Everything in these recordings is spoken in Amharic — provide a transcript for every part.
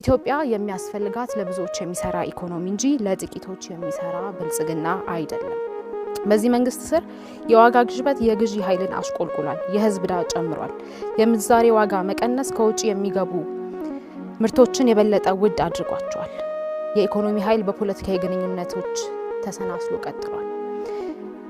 ኢትዮጵያ የሚያስፈልጋት ለብዙዎች የሚሰራ ኢኮኖሚ እንጂ ለጥቂቶች የሚሰራ ብልጽግና አይደለም። በዚህ መንግስት ስር የዋጋ ግሽበት የግዢ ኃይልን አሽቆልቁሏል፣ የህዝብ ዕዳ ጨምሯል። የምንዛሬ ዋጋ መቀነስ ከውጪ የሚገቡ ምርቶችን የበለጠ ውድ አድርጓቸዋል። የኢኮኖሚ ኃይል በፖለቲካዊ ግንኙነቶች ተሰናስሎ ቀጥሏል።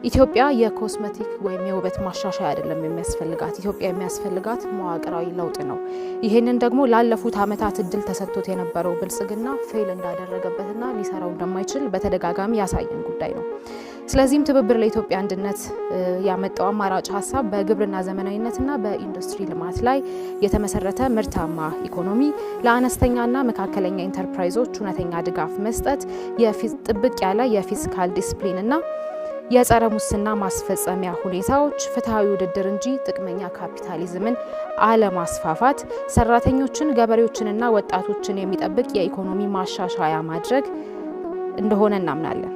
ኢትዮጵያ የኮስሜቲክ ወይም የውበት ማሻሻያ አይደለም የሚያስፈልጋት። ኢትዮጵያ የሚያስፈልጋት መዋቅራዊ ለውጥ ነው። ይህንን ደግሞ ላለፉት ዓመታት እድል ተሰጥቶት የነበረው ብልጽግና ፌል እንዳደረገበትና ሊሰራው እንደማይችል በተደጋጋሚ ያሳየን ጉዳይ ነው። ስለዚህም ትብብር ለኢትዮጵያ አንድነት ያመጣው አማራጭ ሀሳብ በግብርና ዘመናዊነትና በኢንዱስትሪ ልማት ላይ የተመሰረተ ምርታማ ኢኮኖሚ፣ ለአነስተኛና መካከለኛ ኢንተርፕራይዞች እውነተኛ ድጋፍ መስጠት፣ ጥብቅ ያለ የፊስካል ዲስፕሊንና የጸረ ሙስና ማስፈጸሚያ ሁኔታዎች፣ ፍትሃዊ ውድድር እንጂ ጥቅመኛ ካፒታሊዝምን አለማስፋፋት፣ ሰራተኞችን፣ ገበሬዎችንና ወጣቶችን የሚጠብቅ የኢኮኖሚ ማሻሻያ ማድረግ እንደሆነ እናምናለን።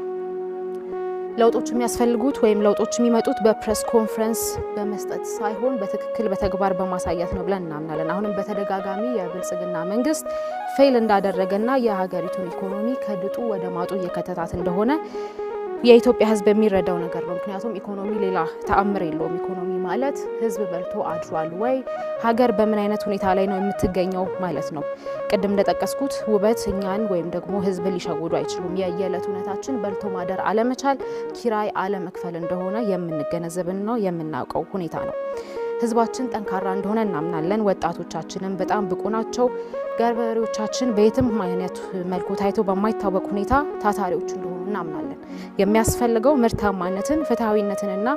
ለውጦች የሚያስፈልጉት ወይም ለውጦች የሚመጡት በፕሬስ ኮንፈረንስ በመስጠት ሳይሆን በትክክል በተግባር በማሳየት ነው ብለን እናምናለን። አሁንም በተደጋጋሚ የብልጽግና መንግስት ፌል እንዳደረገና የሀገሪቱን ኢኮኖሚ ከድጡ ወደ ማጡ እየከተታት እንደሆነ የኢትዮጵያ ሕዝብ የሚረዳው ነገር ነው። ምክንያቱም ኢኮኖሚ ሌላ ተአምር የለውም። ኢኮኖሚ ማለት ሕዝብ በልቶ አድሯል ወይ፣ ሀገር በምን አይነት ሁኔታ ላይ ነው የምትገኘው ማለት ነው። ቅድም እንደጠቀስኩት ውበት እኛን ወይም ደግሞ ሕዝብ ሊሸውዱ አይችሉም። የየዕለት እውነታችን በልቶ ማደር አለመቻል፣ ኪራይ አለመክፈል እንደሆነ የምንገነዘብን ነው የምናውቀው ሁኔታ ነው። ሕዝባችን ጠንካራ እንደሆነ እናምናለን። ወጣቶቻችንም በጣም ብቁ ናቸው። ገበሬዎቻችን በየትም አይነት መልኩ ታይቶ በማይታወቅ ሁኔታ ታታሪዎች እንደሆኑ እናምናለን። የሚያስፈልገው ምርታማነትን፣ ፍትሃዊነትንና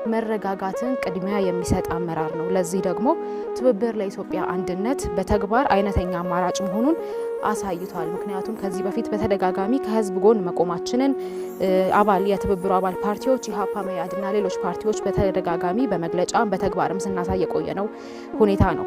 መረጋጋትን ቅድሚያ የሚሰጥ አመራር ነው። ለዚህ ደግሞ ትብብር ለኢትዮጵያ አንድነት በተግባር አይነተኛ አማራጭ መሆኑን አሳይቷል። ምክንያቱም ከዚህ በፊት በተደጋጋሚ ከህዝብ ጎን መቆማችንን የትብብሩ አባል ፓርቲዎች ኢህአፓ፣ መኢአድና ሌሎች ፓርቲዎች በተደጋጋሚ በመግለጫ በተግባርም ስናሳይ የቆየነው ሁኔታ ነው።